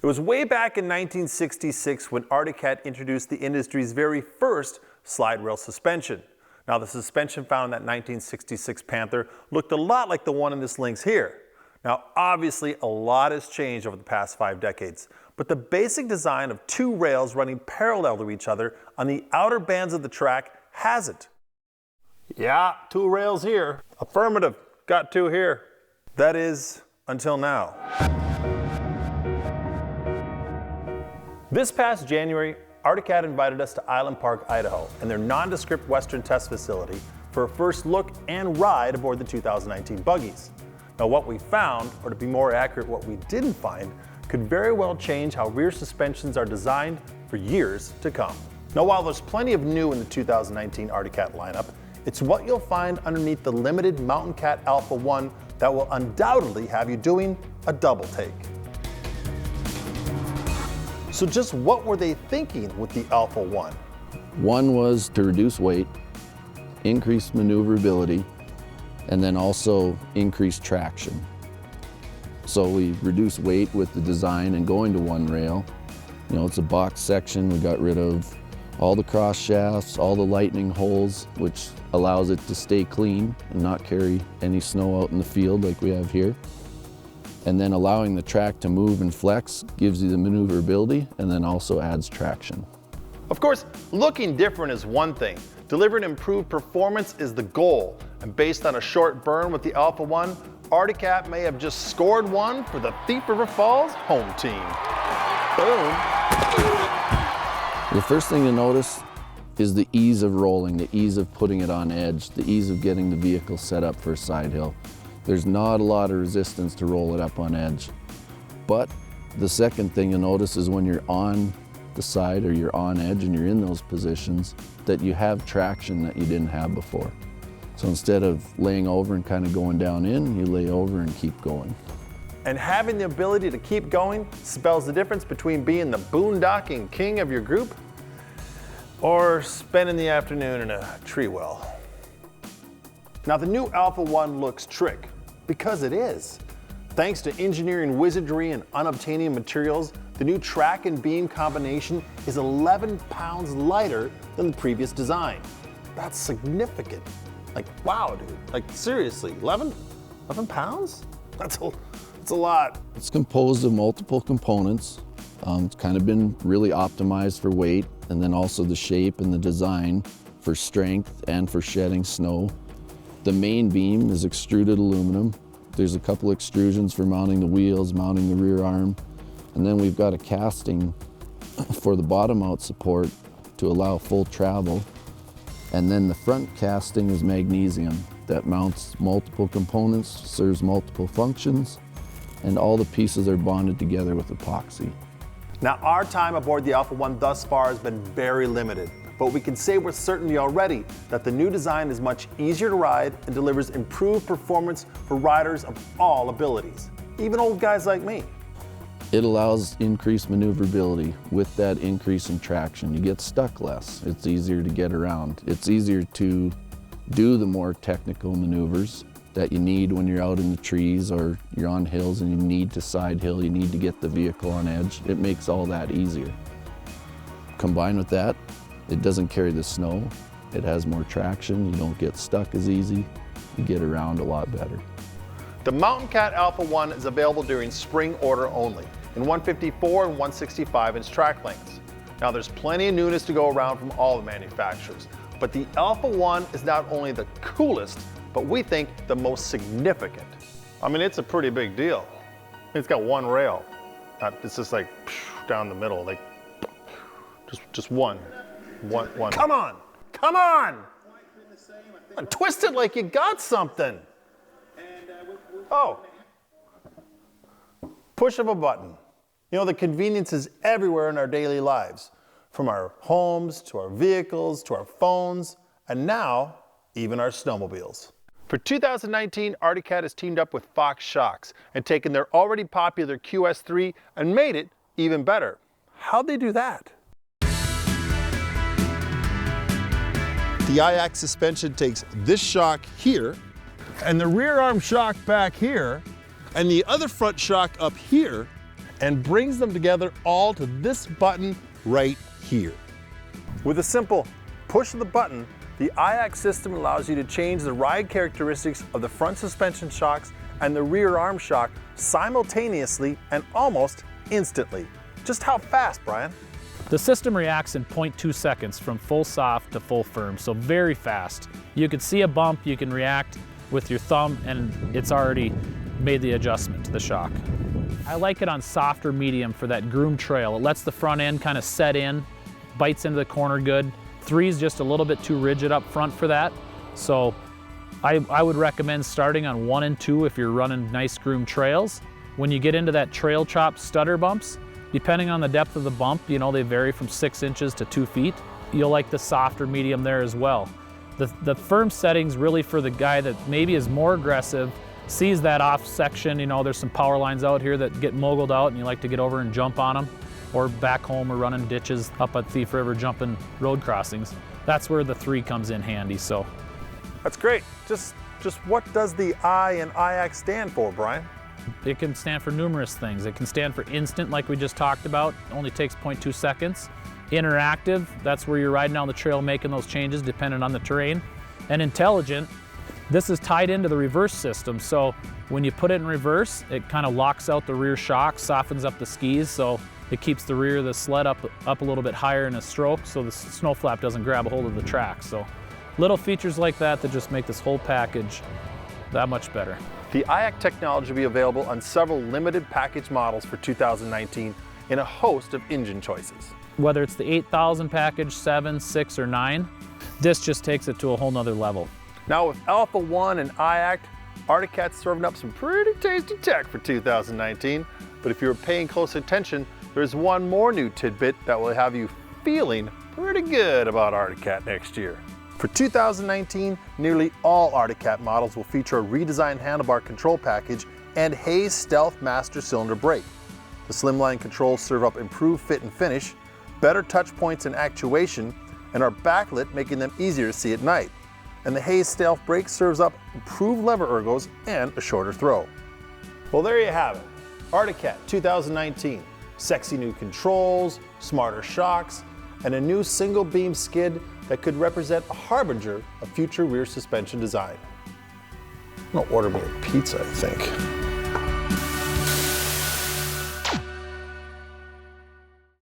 It was way back in 1966 when Arctic introduced the industry's very first slide rail suspension. Now, the suspension found in that 1966 Panther looked a lot like the one in this Lynx here. Now, obviously, a lot has changed over the past 5 decades, but the basic design of 2 rails running parallel to each other on the outer bands of the track hasn't. Yeah, 2 rails here. Affirmative, got 2 here. That is, until now. This past January, Arctic invited us to Island Park, Idaho, and their nondescript Western test facility for a first look and ride aboard the 2019 buggies. Now, what we found, or to be more accurate, what we didn't find, could very well change how rear suspensions are designed for years to come. Now, while there's plenty of new in the 2019 Arctic lineup, it's what you'll find underneath the limited Mountain Cat Alpha 1 that will undoubtedly have you doing a double take. So just what were they thinking with the Alpha 1? One was to reduce weight, increase maneuverability, and then also increase traction. So we reduced weight with the design and going to 1 rail. You know, it's a box section. We got rid of all the cross shafts, all the lightning holes, which allows it to stay clean and not carry any snow out in the field like we have here. And then allowing the track to move and flex gives you the maneuverability and then also adds traction. Of course, looking different is one thing. Delivering improved performance is the goal. And based on a short burn with the Alpha 1, Arctic may have just scored one for the Thief River Falls home team. Boom. The first thing to notice is the ease of rolling, the ease of putting it on edge, the ease of getting the vehicle set up for a side hill. There's not a lot of resistance to roll it up on edge. But the second thing you'll notice is when you're on the side or you're on edge and you're in those positions, that you have traction that you didn't have before. So instead of laying over and kind of going down in, you lay over and keep going. And having the ability to keep going spells the difference between being the boondocking king of your group or spending the afternoon in a tree well. Now, the new Alpha 1 looks trick, because it is. Thanks to engineering wizardry and unobtainium materials, the new track and beam combination is 11 pounds lighter than the previous design. That's significant. Like, wow, dude. Like, seriously, 11 pounds? That's a lot. It's composed of multiple components. It's kind of been really optimized for weight, and then also the shape and the design for strength and for shedding snow. The main beam is extruded aluminum. There's a couple extrusions for mounting the wheels, mounting the rear arm, and then we've got a casting for the bottom out support to allow full travel. And then the front casting is magnesium that mounts multiple components, serves multiple functions, and all the pieces are bonded together with epoxy. Now, our time aboard the Alpha 1 thus far has been very limited, but we can say with certainty already that the new design is much easier to ride and delivers improved performance for riders of all abilities, even old guys like me. It allows increased maneuverability with that increase in traction. You get stuck less. It's easier to get around. It's easier to do the more technical maneuvers that you need when you're out in the trees or you're on hills and you need to side hill, you need to get the vehicle on edge. It makes all that easier. Combined with that, it doesn't carry the snow. It has more traction. You don't get stuck as easy. You get around a lot better. The Mountain Cat Alpha 1 is available during spring order only in 154 and 165 inch track lengths. Now, there's plenty of newness to go around from all the manufacturers, but the Alpha 1 is not only the coolest, but we think the most significant. I mean, it's a pretty big deal. It's got 1 rail. It's just like down the middle, like just one. Come on, come on! Twist it like you got something. Oh, push of a button. You know, the convenience is everywhere in our daily lives, from our homes to our vehicles to our phones, and now even our snowmobiles. For 2019, Arctic has teamed up with Fox Shocks and taken their already popular QS3 and made it even better. How'd they do that? The Iact suspension takes this shock here, and the rear arm shock back here, and the other front shock up here, and brings them together all to this button right here. With a simple push of the button, the Iact system allows you to change the ride characteristics of the front suspension shocks and the rear arm shock simultaneously and almost instantly. Just how fast, Brian? The system reacts in 0.2 seconds from full soft to full firm, so very fast. You can see a bump, you can react with your thumb, and it's already made the adjustment to the shock. I like it on soft or medium for that groomed trail. It lets the front end kind of set in, bites into the corner good. 3 is just a little bit too rigid up front for that, so I would recommend starting on 1 and 2 if you're running nice groomed trails. When you get into that trail chop stutter bumps, depending on the depth of the bump, you know, they vary from 6 inches to 2 feet. You'll like the soft or medium there as well. The firm setting's really for the guy that maybe is more aggressive, sees that off section, you know, there's some power lines out here that get moguled out and you like to get over and jump on them, or back home or running ditches up at Thief River, jumping road crossings. That's where the 3 comes in handy, so. That's great. Just what does the I in Iact stand for, Brian? It can stand for numerous things. It can stand for instant, like we just talked about. It only takes 0.2 seconds. Interactive, that's where you're riding down the trail making those changes depending on the terrain. And intelligent, this is tied into the reverse system. So when you put it in reverse, it kind of locks out the rear shock, softens up the skis, so it keeps the rear of the sled up a little bit higher in a stroke so the snow flap doesn't grab a hold of the track. So little features like that just make this whole package that much better. The Iact technology will be available on several limited package models for 2019 in a host of engine choices. Whether it's the 8000 package, 7, 6, or 9, this just takes it to a whole nother level. Now with Alpha 1 and Iact, Arctic Cat's serving up some pretty tasty tech for 2019. But if you're paying close attention, there's one more new tidbit that will have you feeling pretty good about Arctic Cat next year. For 2019, nearly all Arctic Cat models will feature a redesigned handlebar control package and Hayes Stealth Master Cylinder brake. The slimline controls serve up improved fit and finish, better touch points and actuation, and are backlit, making them easier to see at night. And the Hayes Stealth brake serves up improved lever ergos and a shorter throw. Well, there you have it. Arctic Cat 2019. Sexy new controls, smarter shocks, and a new single beam skid that could represent a harbinger of future rear suspension design. I'm gonna order me a pizza, I think.